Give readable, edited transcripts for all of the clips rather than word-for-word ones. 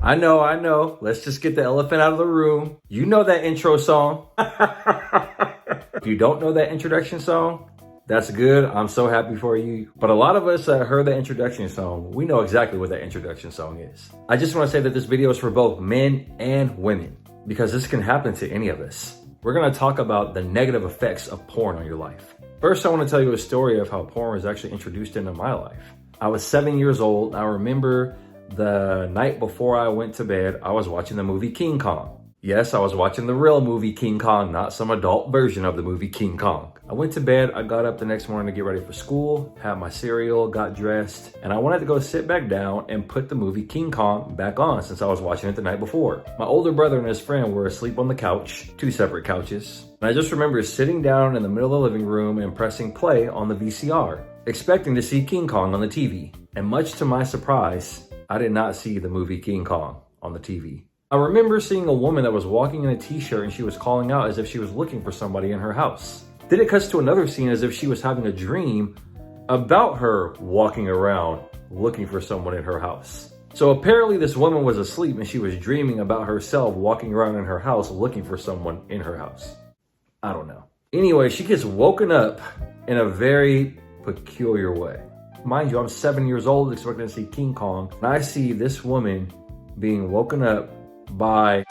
I know. Let's just get the elephant out of the room. You know that intro song. If you don't know that introduction song, that's good. I'm so happy for you. But a lot of us heard the introduction song. We know exactly what that introduction song is. I just want to say that this video is for both men and women, because this can happen to any of us. We're going to talk about the negative effects of porn on your life. First, I want to tell you a story of how porn was actually introduced into my life. I was 7 years old. I remember the night before I went to bed, I was watching the movie King Kong. Yes, I was watching the real movie King Kong, not some adult version of the movie King Kong. I went to bed, I got up the next morning to get ready for school, had my cereal, got dressed, and I wanted to go sit back down and put the movie King Kong back on since I was watching it the night before. My older brother and his friend were asleep on the couch, 2 separate couches. And I just remember sitting down in the middle of the living room and pressing play on the VCR, expecting to see King Kong on the TV. And much to my surprise, I did not see the movie King Kong on the TV. I remember seeing a woman that was walking in a t-shirt and she was calling out as if she was looking for somebody in her house. Then it cuts to another scene as if she was having a dream about her walking around looking for someone in her house. So apparently this woman was asleep and she was dreaming about herself walking around in her house looking for someone in her house. I don't know. Anyway, she gets woken up in a very peculiar way. Mind you, I'm 7 years old expecting to see King Kong, and I see this woman being woken up by...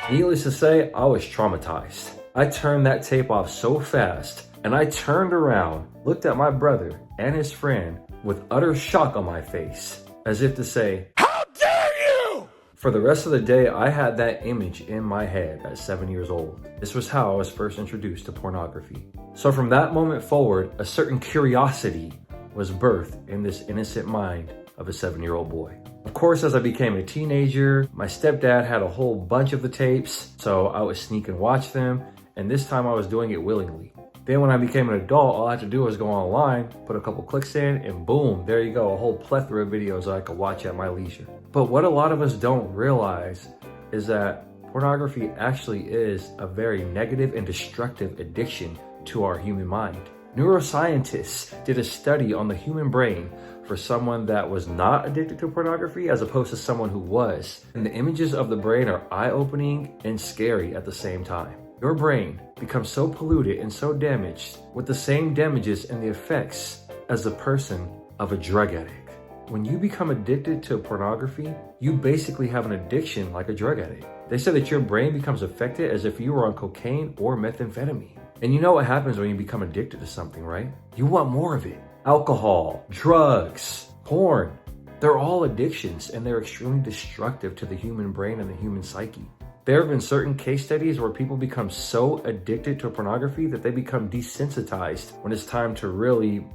Needless to say, I was traumatized. I turned that tape off so fast, and I turned around, looked at my brother and his friend with utter shock on my face, as if to say, "How dare you!" For the rest of the day, I had that image in my head at 7 years old. This was how I was first introduced to pornography. So from that moment forward, a certain curiosity was birthed in this innocent mind of a 7-year-old boy. Of course, as I became a teenager, my stepdad had a whole bunch of the tapes, so I would sneak and watch them, and this time I was doing it willingly. Then when I became an adult, all I had to do was go online, put a couple clicks in, and boom, there you go, a whole plethora of videos I could watch at my leisure. But what a lot of us don't realize is that pornography actually is a very negative and destructive addiction to our human mind. Neuroscientists did a study on the human brain for someone that was not addicted to pornography as opposed to someone who was. And the images of the brain are eye-opening and scary at the same time. Your brain becomes so polluted and so damaged with the same damages and the effects as the person of a drug addict. When you become addicted to pornography, you basically have an addiction like a drug addict. They say that your brain becomes affected as if you were on cocaine or methamphetamine. And you know what happens when you become addicted to something, right? You want more of it. Alcohol, drugs, porn, they're all addictions and they're extremely destructive to the human brain and the human psyche. There have been certain case studies where people become so addicted to pornography that they become desensitized when it's time to really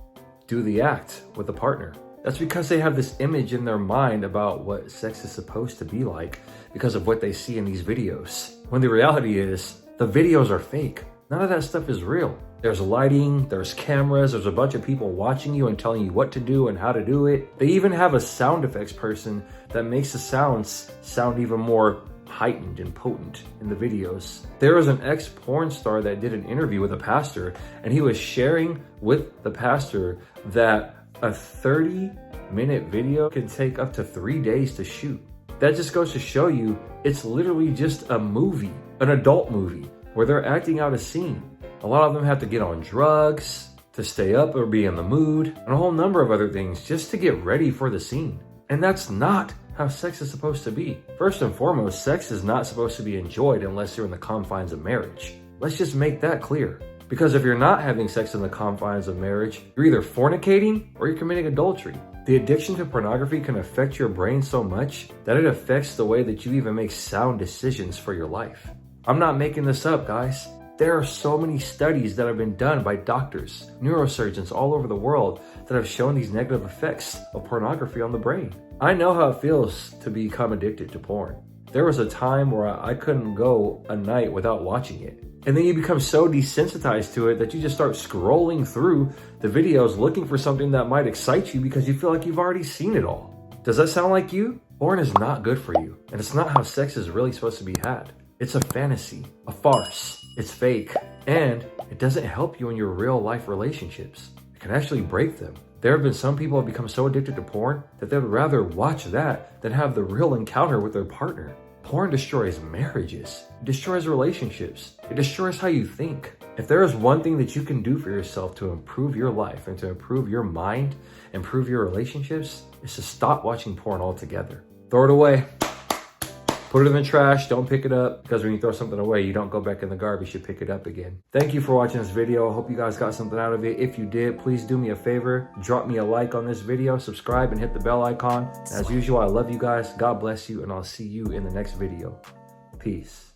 do the act with a partner. That's because they have this image in their mind about what sex is supposed to be like because of what they see in these videos. When the reality is, the videos are fake. None of that stuff is real. There's lighting, there's cameras, there's a bunch of people watching you and telling you what to do and how to do it. They even have a sound effects person that makes the sounds sound even more heightened and potent in the videos. There was an ex-porn star that did an interview with a pastor, and he was sharing with the pastor that a 30-minute video can take up to 3 days to shoot. That just goes to show you it's literally just a movie, an adult movie, where they're acting out a scene. A lot of them have to get on drugs to stay up or be in the mood, and a whole number of other things just to get ready for the scene. And that's not how sex is supposed to be. First and foremost, sex is not supposed to be enjoyed unless you're in the confines of marriage. Let's just make that clear. Because if you're not having sex in the confines of marriage, you're either fornicating or you're committing adultery. The addiction to pornography can affect your brain so much that it affects the way that you even make sound decisions for your life. I'm not making this up, guys. There are so many studies that have been done by doctors, neurosurgeons all over the world that have shown these negative effects of pornography on the brain. I know how it feels to become addicted to porn. There was a time where I couldn't go a night without watching it. And then you become so desensitized to it that you just start scrolling through the videos looking for something that might excite you because you feel like you've already seen it all. Does that sound like you? Porn is not good for you, and it's not how sex is really supposed to be had. It's a fantasy, a farce, it's fake, and it doesn't help you in your real life relationships. It can actually break them. There have been some people who have become so addicted to porn that they'd rather watch that than have the real encounter with their partner. Porn destroys marriages, it destroys relationships, it destroys how you think. If there is one thing that you can do for yourself to improve your life and to improve your mind, improve your relationships, is to stop watching porn altogether. Throw it away. Put it in the trash, don't pick it up, because when you throw something away, you don't go back in the garbage, you pick it up again. Thank you for watching this video. I hope you guys got something out of it. If you did, please do me a favor, drop me a like on this video, subscribe, and hit the bell icon. As usual, I love you guys, God bless you, and I'll see you in the next video. Peace.